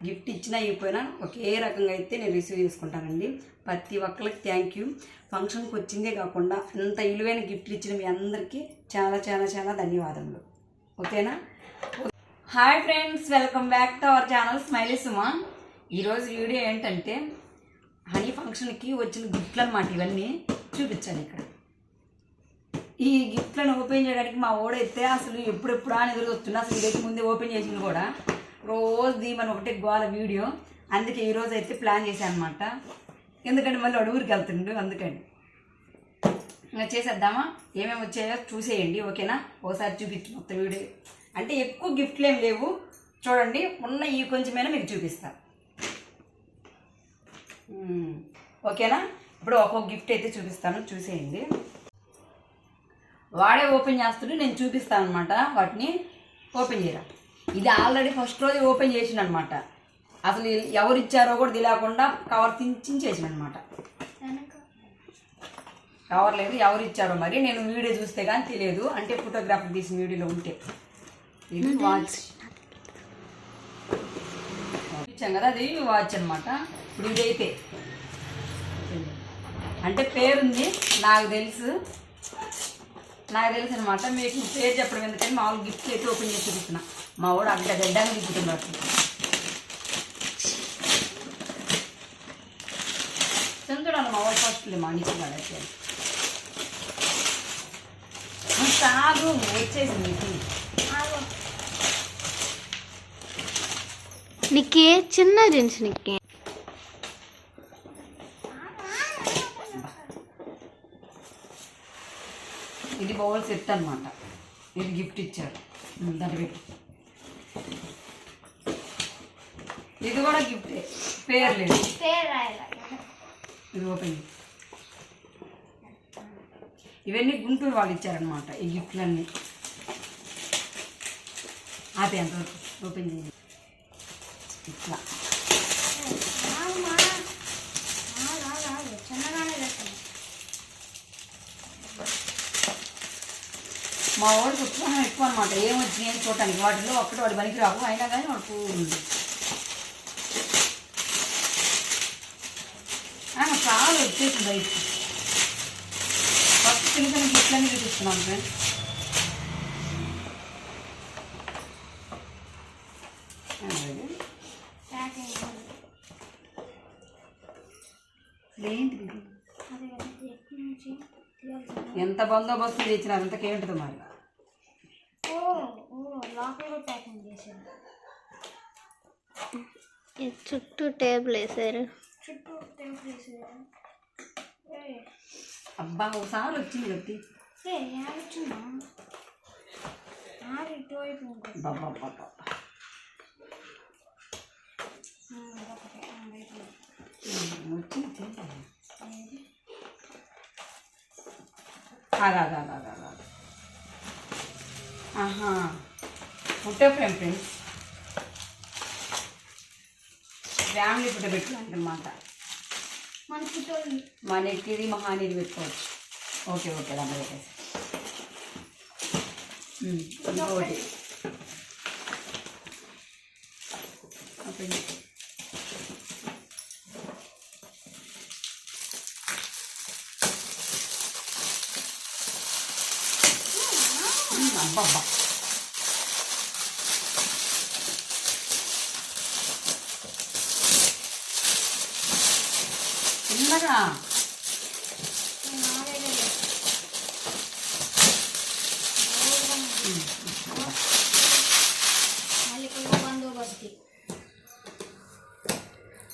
Gift ఇచ్చినా ఇవ్వకపోయినా ఒకే రకంగా అయితే నేను రిసీవ్ చేసుకుంటానండి. ప్రతి ఒక్కరికి థ్యాంక్ యూ. ఫంక్షన్కి వచ్చిందే కాకుండా ఇంత విలువైన గిఫ్ట్లు ఇచ్చిన మీ అందరికీ చాలా చాలా చాలా ధన్యవాదములు. ఓకేనా? Hi friends, welcome back to our channel Smiley Suma. ఈరోజు వీడియో ఏంటంటే హనీ ఫంక్షన్కి వచ్చిన గిఫ్ట్లు అన్నమాట. ఇవన్నీ చూపించాను ఇక్కడ. ఈ గిఫ్ట్లను ఓపెన్ చేయడానికి మా ఓడైతే అసలు ఎప్పుడెప్పుడు అని ఎదురు వస్తున్నా. అసలు ఇదైతే ముందే ఓపెన్ చేసింది కూడా. రోజు దీమని ఒకటే గోల వీడియో. అందుకే ఈరోజు అయితే ప్లాన్ చేశాను అనమాట. ఎందుకంటే మళ్ళీ అడుగురికి వెళ్తుండు. అందుకని ఇంకా చేసేద్దామా? ఏమేమి వచ్చాయో చూసేయండి. ఓకేనా? ఒకసారి చూపించు మొత్తం వీడియో. అంటే ఎక్కువ గిఫ్ట్లు ఏం లేవు, చూడండి. ఉన్న ఈ కొంచెమైనా మీకు చూపిస్తా. ఓకేనా? ఇప్పుడు ఒక్కొక్క గిఫ్ట్ అయితే చూపిస్తాను, చూసేయండి. వాడే ఓపెన్ చేస్తుంటే నేను చూపిస్తాను అనమాట. వాటిని ఓపెన్ చేయరా. ఇది ఆల్రెడీ ఫస్ట్ రోజు ఓపెన్ చేసిన అనమాట. అసలు ఎవరు ఇచ్చారో కూడా తెలియకుండా కవర్ చేసిన అనమాట. కవర్ లేదు, ఎవరు ఇచ్చారో మరి నేను వీడియో చూస్తే కానీ తెలియదు. అంటే ఫోటోగ్రాఫర్ తీసిన వీడియోలో ఉంటే. ఇది వాచ్ ఇచ్చాం కదా, అది వాచ్ అనమాట. ఇప్పుడు ఇదైతే అంటే పేరుంది, నాకు తెలుసు అనమాట. మీకు పేరు చెప్పడం ఎందుకని మామూలు గిఫ్ట్ అయితే ఓపెన్ చేసి చూపిస్తున్నా. మా వాడు అడ్డ గడ్డానికి దిగుతున్నాడు. చూడాలి మా వాడు ఫస్ట్ మనిషి వాడైతే సాగు వచ్చేసింది. నీకే చిన్న జీన్స్ నీకే ఇది బౌల్ సెట్ అనమాట. ఇది గిఫ్ట్ ఇచ్చారు. దాన్ని పెట్టి ఇది కూడా గిఫ్ట్, పేరు లేదు. ఇది ఓపెన్. ఇవన్నీ గుంటూరు వాళ్ళు ఇచ్చారనమాట ఈ గిఫ్ట్లన్నీ. అదే అంత ఓపెన్ చేయండి. ఇట్లా మా వాడికి ఉత్సాహం ఎక్కువ అనమాట. ఏమొచ్చి ఏం చూడటానికి. వాటిలో ఒక్కటి వాడి పనికి రావు, అయినా కానీ వాడు పూర్తి చాలా వచ్చేసింది బయట. ఫస్ట్ చిన్న చిన్న గిఫ్ట్లన్నీ చూపిస్తున్నాను ఫ్రెండ్స్. ఎంత బందోబస్తు తెచ్చినారు, అంతకేంటిదో మరి. చుట్టూ టేబుల్ వేసారు. అబ్బా ఒకసారి వచ్చింది కట్టి. ఆహా, photo frame friends. Family photo పెట్టుకోండి అన్నమాట. మనకి ఇది మహానీది పెట్టుకోవచ్చు. ఓకే ఓకే, దాంట్లో పెట్టేసి ఇంకోటి అబ్బబ్బా. చిన్నగా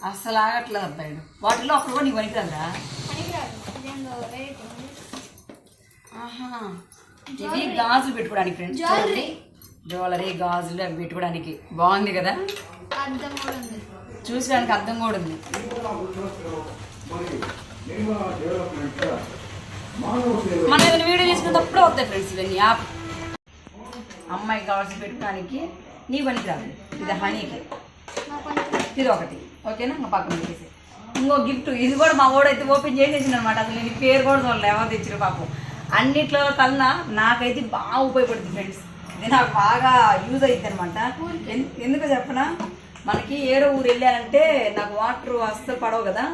అసలు ఆగట్లేదు అబ్బాయి. వాటిలో అప్పుడు కూడా నీకు పనికిరాదా? ఆహా, ఇవి గాజులు పెట్టుకోవడానికి ఫ్రెండ్స్. జ్యువెలరీ గాజులు అవి పెట్టుకోవడానికి బాగుంది కదా. చూసడానికి అర్థం కూడా ఉంది. మనం ఏదైనా వీడియో చేసుకున్నప్పుడు వస్తాయి ఫ్రెండ్స్ ఇవన్నీ. అమ్మాయికి కావాల్సి పెట్టుకోవడానికి నీ పనికి రాదు. ఇది హనీకి, ఇది ఒకటి. ఓకేనా? ఇంకా పక్కన పెట్టేసి ఇంకో గిఫ్ట్. ఇది కూడా మా వాడైతే ఓపెన్ చేసేసింది అనమాట. అసలు నేను పేరు కూడా చూడలే, ఎవరు తెచ్చిన పాపం. అన్నిట్లో కన్నా నాకైతే బాగా ఉపయోగపడుతుంది ఫ్రెండ్స్. ఇది నాకు బాగా యూజ్ అవుతుంది అనమాట. ఎందుకు చెప్పనా, మనకి ఏరో ఊరు వెళ్ళానంటే నాకు వాటర్ అస్సలు పడవు కదా,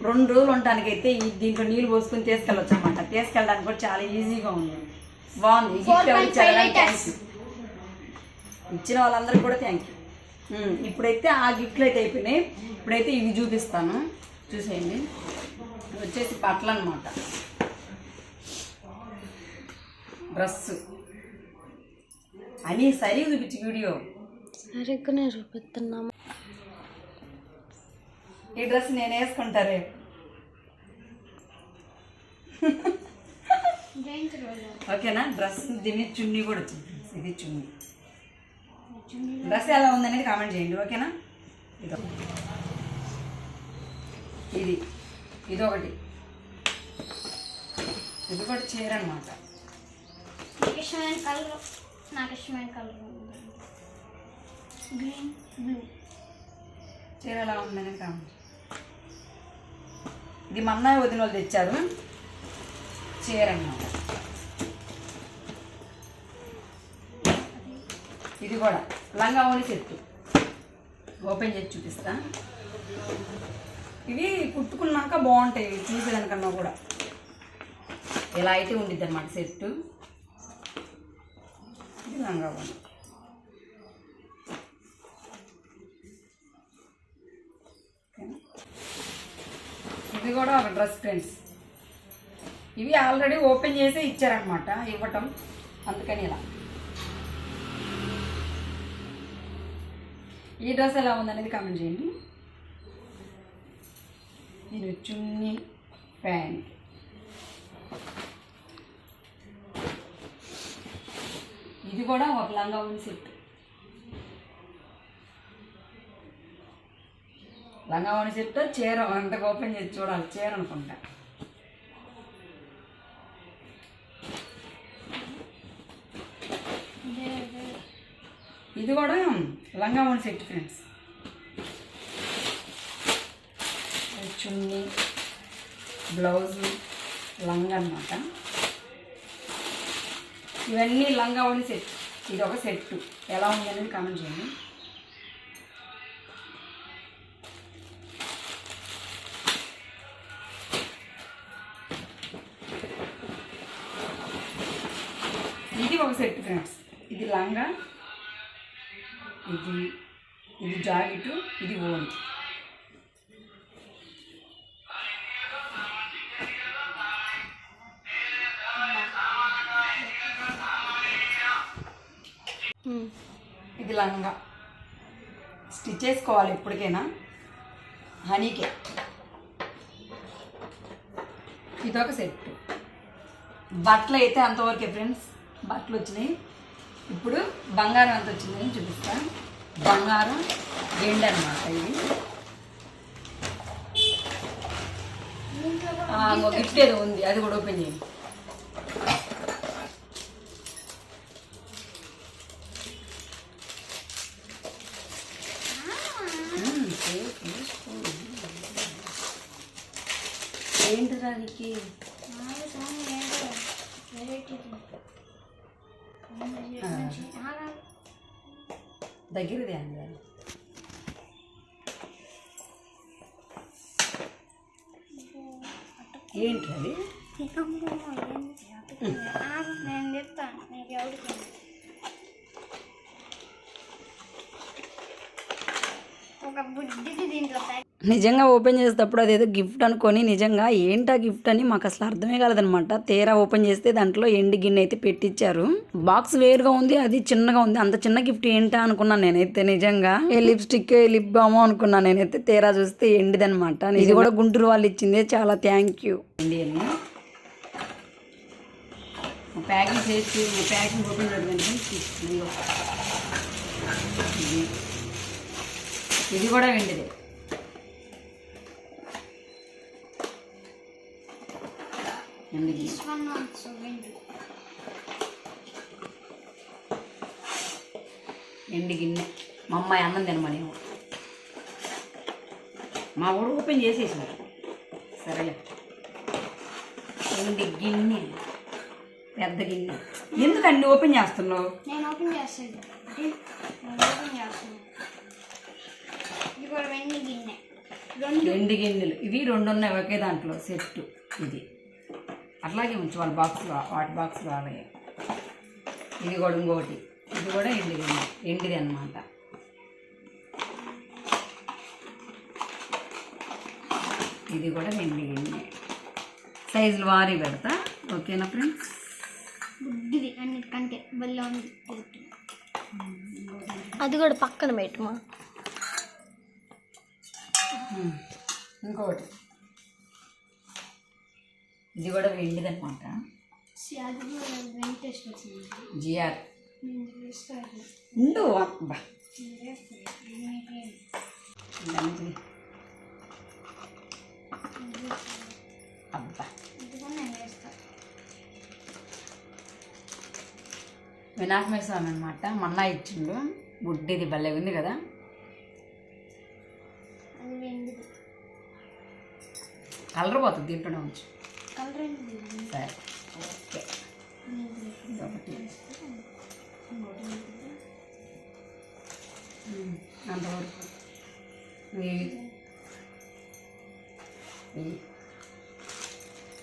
2 రోజులు ఉండటానికైతే దీంట్లో నీళ్ళు పోసుకొని తీసుకెళ్ళొచ్చు అనమాట. తీసుకెళ్ళడానికి కూడా చాలా ఈజీగా ఉంది, బాగుంది. గిఫ్ట్ ఎవరు ఇచ్చారని థ్యాంక్ యూ, ఇచ్చిన వాళ్ళందరికీ కూడా థ్యాంక్ యూ. ఇప్పుడైతే ఆ గిఫ్ట్లు అయితే అయిపోయినాయి. ఇప్పుడైతే ఇవి చూపిస్తాను, చూసేయండి. ఇవి వచ్చేసి బట్టలు అనమాట, డ్రెస్సు అని సరి చూపించి వీడియో సరిగ్గానే చూపిస్తున్నాము. ఈ డ్రెస్ నేను వేసుకుంటారే, ఓకేనా? డ్రెస్ దీన్ని చున్నీ కూడా వచ్చింది, ఇది చున్నీ. డ్రెస్ ఎలా ఉందనేది కామెంట్ చేయండి, ఓకేనా? ఇదొకటి, ఇది కూడా చీర అనమాట. నాకు ఇష్టమైన కలర్ గ్రీన్ బ్లూ. చీర ఎలా ఉందనేది కామెంట్. ఇది మా అన్నయ్య వదిన వాళ్ళు తెచ్చారు చీర అన్నమాట. ఇది కూడా లంగా ఓని సెట్, ఓపెన్ చేసి చూపిస్తా. ఇవి కుట్టుకున్నాక బాగుంటాయి, చూసేదానికన్నా కూడా. ఇలా అయితే ఉండిద్ది అనమాట సెట్. ఇది లంగా ఓని, ఇది కూడా ఒక డ్రెస్ ఫ్రెండ్స్. ఇవి ఆల్రెడీ ఓపెన్ చేసే ఇచ్చారనమాట, ఇవ్వటం అందుకని ఇలా. ఈ డ్రెస్ ఎలా ఉందనేది కామెంట్ చేయండి. ఇది చున్నీ ప్యాంట్, ఇది కూడా ఒక లంగా ఓని సెట్. లంగా ఓని సెట్ చీర అంతగా ఓపెన్ చేసి చూడాలి, చీర అనుకుంటా. ఇది కూడా లంగా ఓని సెట్ ఫ్రెండ్స్. చున్నీ, బ్లౌజు, లంగా అన్నమాట. ఇవన్నీ లంగా ఓని సెట్. ఇది ఒక సెట్, ఎలా ఉంది అనేది కామెంట్ చేయండి. ఇది ఒక సెట్ ఫ్రెండ్స్. ఇది లంగా, ఇది జాకెట్, ఇది ఓని. ఇది లంగా స్టిచ్ చేసుకోవాలి ఎప్పటికైనా, హనీకే. ఇదొక సెట్. బట్టలు అయితే అంతవరకే ఫ్రెండ్స్, బట్టలు వచ్చినాయి. ఇప్పుడు బంగారం ఎంత వచ్చిందని చూపిస్తాను. బంగారం వెండి అనమాట. ఇది గిఫ్ట్ ఏదో ఉంది, అది కూడా ఓపెన్ చేయండి. ఏంటి దానికి దగ్గరది అండి. ఏంటి అది? నేను చెప్తాను నీకు ఎవరికి. ఒక బుడ్డిది దీంట్లో నిజంగా ఓపెన్ చేసేటప్పుడు అదేదో గిఫ్ట్ అనుకొని నిజంగా ఏంటా గిఫ్ట్ అని మాకు అసలు అర్థమే కాలేదనమాట. తీరా ఓపెన్ చేస్తే దాంట్లో ఎండి గిన్నె అయితే పెట్టించారు. బాక్స్ వేరుగా ఉంది, అది చిన్నగా ఉంది. అంత చిన్న గిఫ్ట్ ఏంటా అనుకున్నాను నేనైతే. నిజంగా ఏ లిప్స్టిక్ లిప్ బామో అనుకున్నాను నేనైతే. తీరా చూస్తే ఎండిదనమాట. ఇది కూడా గుంటూరు వాళ్ళు ఇచ్చింది, చాలా థ్యాంక్ యూ. ప్యాకింగ్ చేసి ప్యాకింగ్ ఓపెన్ చేద్దాం. ఇది కూడా వెండిదే. ఎండి గిన్నె మా అమ్మాయి అన్నం తినమని మా ఊరు ఓపెన్ చేసేసారు. సరేలే. ఎండి గిన్నె, పెద్ద గిన్నె. ఎందుకు అన్ని ఓపెన్ చేస్తున్నావు? నేను ఓపెన్ చేస్తాను. ఇది కూడా వెండి గిన్నె. రెండు గిన్నెలు ఇవి రెండు ఉన్నాయి ఒకే దాంట్లో సెట్. ఇది అట్లాగే ఉంచు వాళ్ళ బాక్స్లో, వాటి బాక్స్లో అలాగే. ఇది కూడా ఇంకోటి, ఇది కూడా ఎండి గిన్నె, ఎండిది అన్నమాట. ఇది కూడా వెండి గిన్నె. సైజులు వారీ పెడతా. ఓకేనా ఫ్రెండ్స్? బుడ్డిది అన్నిటికంటే బల్ల ఉంది. అది కూడా పక్కన పెట్టుమా. ఇంకోటి ఇది కూడా వెండిది అనమాట. జిఆర్ ఉండు అబ్బా. అబ్బా వినాయక స్వామి అనమాట. మన్నా ఇచ్చిండు. బుడ్డిది భలే ఉంది కదా. కలర్ పోతుంది దీంట్లోనే ఉంచు. సరే ఓకే. ఒకటి అంతవరకు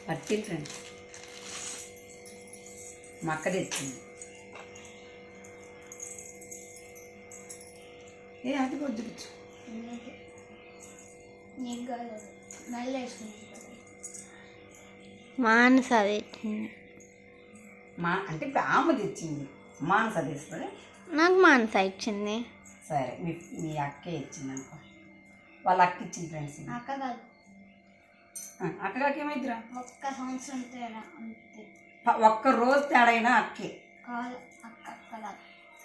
పట్టి ఫ్రెండ్స్ మా అక్క తెచ్చింది. అది కూడా చూపించు. మానస మా అంటే ఆమె తెచ్చింది. మానస తీస్తుంది. నాకు మానస ఇచ్చింది. సరే మీ అక్కే ఇచ్చింది అనుకో. వాళ్ళ అక్క ఇచ్చింది ఫ్రెండ్స్. అక్క కాదు, అక్క కాక ఏమైద్దిరా? ఒక్క సంవత్సరం తేడా అంతే. ఒక్క రోజు తేడా అయినా అక్కే కాదు. అక్క అక్క కాదు.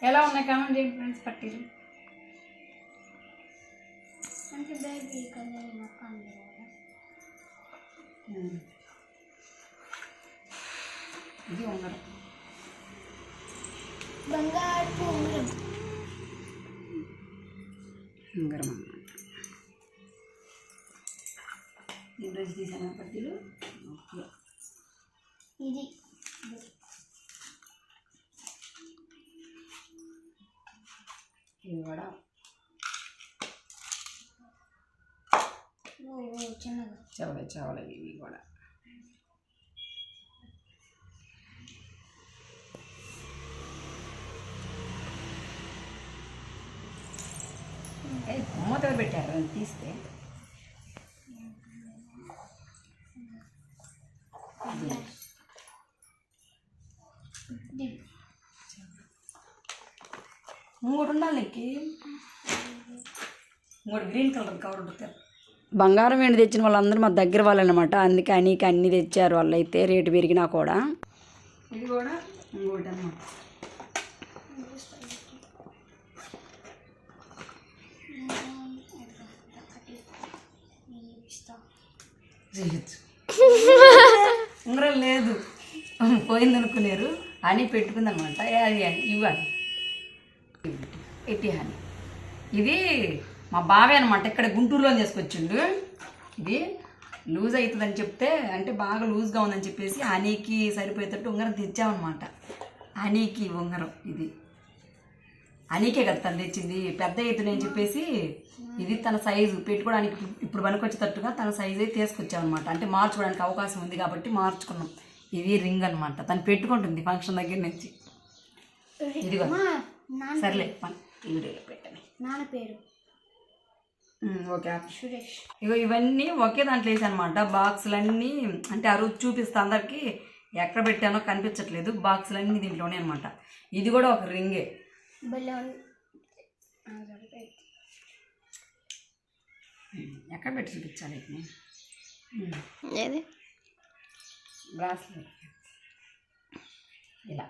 ఎలా ఉన్నాయి కామెంట్ చేయండి ఫ్రెండ్స్. పట్టీలు అంటే బేబీ కలర్ అక్క అంది. ఇది ఉంగరం, బంగారు ఉంగరం. ఉంగరం అన్నమాట. ఈరోజు తీసాను పట్టీలు. ఓకే ఇది ఇది కూడా చిన్నగా చవలే ఇవి కూడా. మూత పెట్టారు అని తీస్తే. ఇంకోటి ఉండాలి నీకు. ఇంకోటి గ్రీన్ కలర్ కవర్ ఉంటుంది. బంగారం వెండి తెచ్చిన వాళ్ళందరూ మా దగ్గర వాళ్ళనమాట. అందుకే అనీకి అన్నీ తెచ్చారు వాళ్ళు. అయితే రేటు పెరిగినా కూడా. ఇది కూడా ఇంకోటి అన్నమాట. ఉంగరం లేదు పోయింది అనుకున్నారు అని పెట్టుకుందనమాట. అది ఇవ్వాలి ఎట్టి అని. ఇది మా బావే అనమాట. ఇక్కడ గుంటూరులో తీసుకొచ్చిండు. ఇది లూజ్ అవుతుందని చెప్తే, అంటే బాగా లూజ్గా ఉందని చెప్పేసి హనీకి సరిపోయేటట్టు ఉంగరం తెచ్చామన్నమాట. హనీకి ఉంగరం ఇది హనీకే కదా తను తెచ్చింది. పెద్ద అవుతుంది అని చెప్పేసి ఇది తన సైజు పెట్టుకోవడానికి ఇప్పుడు పనికొచ్చేటట్టుగా తన సైజే తీసుకొచ్చామన్నమాట. అంటే మార్చుకోవడానికి అవకాశం ఉంది కాబట్టి మార్చుకున్నాం. ఇది రింగ్ అనమాట. తను పెట్టుకుంటుంది ఫంక్షన్ దగ్గర నుంచి. ఇదిగో సర్లే వీడియోలో పెట్టండి. నాన్న పేరు ఓకే సురేష్. ఇగో ఇవన్నీ ఒకే దాంట్లో వేసి అనమాట. బాక్సులన్నీ అంటే ఆ రోజు చూపిస్తా అందరికి. ఎక్కడ పెట్టానో కనిపించట్లేదు. బాక్సులన్నీ దీంట్లోనే అనమాట. ఇది కూడా ఒక రింగే. ఎక్కడ పెట్టి చూపించాలి ఏది బ్రాస్లెట్ ఇలా.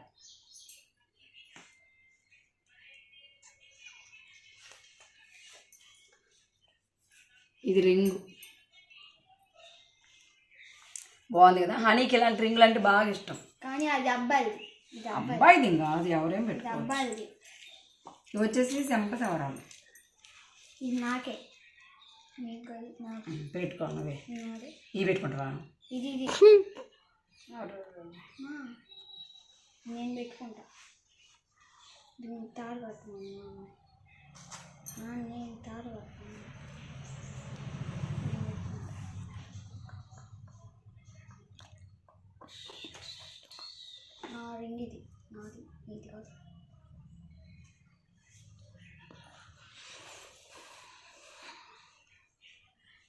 ఇది రింగు బాగుంది కదా. హనీకి ఇలాంటి రింగులు అంటే బాగా ఇష్టం. కానీ అది అబ్బాయిది. అబ్బాయిది ఇంకా అది ఎవరేం పెట్టుకోవాలి. అబ్బాయిది. ఇవి వచ్చేసి చెంపసవరాలు. ఇది నాకే పెట్టుకో నువ్వే. ఇవి పెట్టుకుంటావా? ఇది నేను పెట్టుకుంటా. దీన్ని తాడు కట్టుకున్నాను. నేను తాడు కట్టుకున్నాను.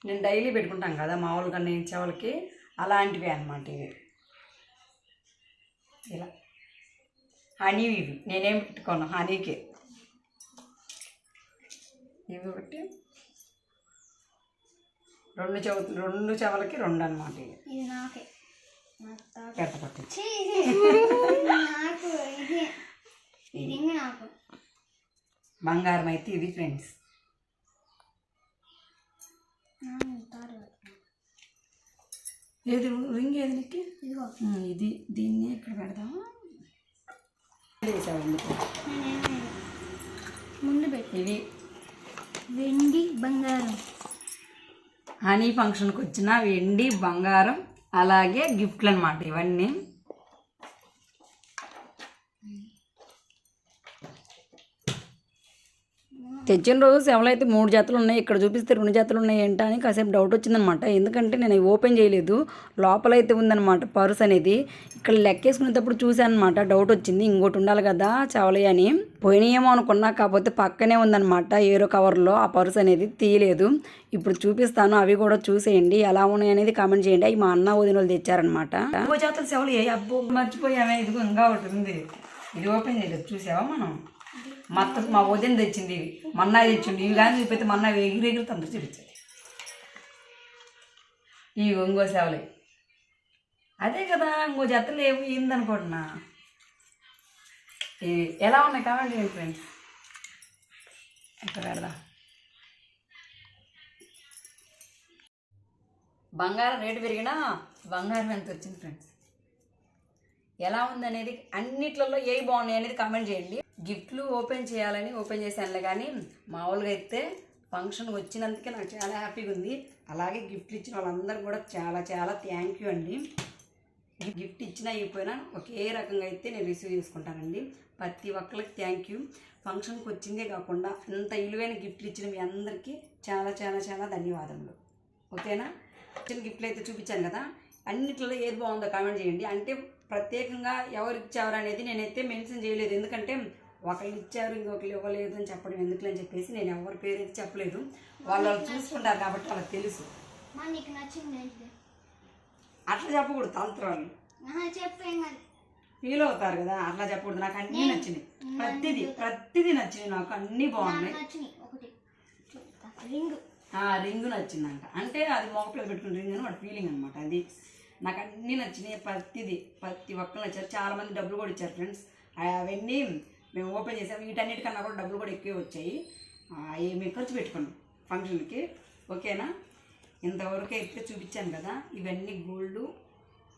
నేను డైలీ పెట్టుకుంటాం కదా మామూలుగా నేను చెవులకి, అలాంటివి అన్నమాట ఇవి. ఇలా హనీ ఇవి నేనేం పెట్టుకోను, హనీకే. ఇవి ఒకటి రెండు చెవులకి రెండు అన్నమాట ఇవి. ఇది నాకే. పెద్ద పట్టు నాకు ఇది ఇది నాకు బంగారం అయితే ఇది ఫ్రెండ్స్. ఏది రింగ్ ఏది నీకు? ఇదిగో ఇది దీన్ని ఇక్కడ పెడదాం. వేసావు ముందు పెట్టి ఇవి వెండి బంగారం. హనీ ఫంక్షన్కి వచ్చిన వెండి బంగారం అలాగే గిఫ్ట్లు అన్నమాట ఇవన్నీ. తెచ్చిన రోజు సెవెలు అయితే 3 జతలు ఉన్నాయి, ఇక్కడ చూపిస్తే 2 జతలు ఉన్నాయి ఏంటా అని కాసేపు డౌట్ వచ్చిందనమాట. ఎందుకంటే నేను ఓపెన్ చేయలేదు, లోపలైతే ఉందన్నమాట పర్స్ అనేది. ఇక్కడ లెక్కేసుకునేటప్పుడు చూశాను అనమాట, డౌట్ వచ్చింది ఇంకోటి ఉండాలి కదా చెవలి అని. పోయినాయేమో అనుకున్నా, కాకపోతే పక్కనే ఉందన్నమాట ఏరో కవర్లో ఆ పర్స్ అనేది, తీయలేదు. ఇప్పుడు చూపిస్తాను, అవి కూడా చూసేయండి ఎలా ఉన్నాయి అనేది కామెంట్ చేయండి. అవి మా అన్న వదిన వాళ్ళు తెచ్చారనమాట. 2 జతలు సెవెలు అబ్బో మర్చిపోయామే, ఇదిగో ఇంకా ఒకటి ఉంది, ఇది ఓపెన్ చేయలేదు చూసావా మనం. మా వదిన తెచ్చింది ఇవి, మన్నా తెచ్చింది ఇవి. కానీ చూపితే మన్నా ఎగిరెగిరి తండ్రి చూపించాలి. ఇవి ఇంకో సేవలే, అదే కదా ఇంకో జతలు ఏమి ఏందనుకుంటున్నా. ఇవి ఎలా ఉన్నాయి కామెంట్ చేయండి ఫ్రెండ్స్. ఇక్కడ పెడదా. బంగారం రేటు పెరిగినా బంగారం ఎంత వచ్చింది ఫ్రెండ్స్, ఎలా ఉందనేది అన్నిట్లలో ఏవి బాగున్నాయి అనేది కామెంట్ చేయండి. గిఫ్ట్లు ఓపెన్ చేయాలని ఓపెన్ చేశానులే, కానీ మామూలుగా అయితే ఫంక్షన్ వచ్చినందుకే నాకు చాలా హ్యాపీగా ఉంది. అలాగే గిఫ్ట్లు ఇచ్చిన వాళ్ళందరూ కూడా చాలా చాలా థ్యాంక్ యూ అండి. గిఫ్ట్ ఇచ్చినా ఇవ్వకపోయినా ఒకే రకంగా అయితే నేను రిసీవ్ చేసుకుంటానండి. ప్రతి ఒక్కరికి థ్యాంక్ యూ. ఫంక్షన్కి వచ్చిందే కాకుండా ఇంత విలువైన గిఫ్ట్లు ఇచ్చిన మీ అందరికీ చాలా చాలా చాలా ధన్యవాదములు. ఓకేనా? ఇచ్చిన గిఫ్ట్లు అయితే చూపించాను కదా, అన్నిట్లలో ఏది బాగుందో కామెంట్ చేయండి. అంటే ప్రత్యేకంగా ఎవరు ఇచ్చారు అనేది నేనైతే మెన్షన్ చేయలేదు, ఎందుకంటే ఒకళ్ళు ఇచ్చారు ఇంకొకరు ఇవ్వలేదు అని చెప్పడం ఎందుకులని చెప్పేసి నేను ఎవరి పేరు అయితే చెప్పలేదు. వాళ్ళు చూసుకుంటారు కాబట్టి వాళ్ళకి తెలుసు. నీకు నచ్చింది అట్లా చెప్పకూడదు, తంత్రాలు ఫీల్ అవుతారు కదా, అట్లా చెప్పకూడదు. నాకు అన్నీ నచ్చినాయి, ప్రతిదీ నచ్చినాయి, నాకు అన్నీ బాగున్నాయి. రింగు నచ్చిందంట, అంటే అది మోగపిల్లలు పెట్టుకున్న రింగ్ అని వాడి ఫీలింగ్ అనమాట. అది నాకు అన్నీ నచ్చినాయి, ప్రతి ఒక్కరు నచ్చారు. చాలామంది డబ్బులు కూడా ఇచ్చారు ఫ్రెండ్స్. అవన్నీ మేము ఓపెన్ చేసాము, వీటన్నిటికన్నా కూడా డబ్బులు కూడా ఎక్కువ వచ్చాయి. అవి మేము ఖర్చు పెట్టుకున్నాం ఫంక్షన్కి. ఓకేనా? ఇంతవరకు అయితే చూపించాను కదా, ఇవన్నీ గోల్డ్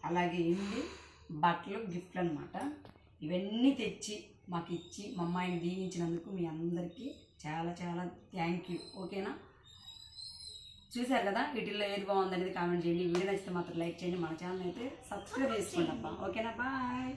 అలాగే ఎండి బట్టలు గిఫ్ట్లు అనమాట. ఇవన్నీ తెచ్చి మాకు ఇచ్చి మా అమ్మాయిని దీవించినందుకు మీ అందరికీ చాలా చాలా థ్యాంక్ యూ. ఓకేనా? చూశారు కదా, వీటిల్లో ఏది బాగుందనేది కామెంట్ చేయండి. వీడియో నచ్చితే మాత్రం లైక్ చేయండి, మన ఛానల్ అయితే సబ్స్క్రైబ్ చేసుకోండి అబ్బా. ఓకేనా? బాయ్.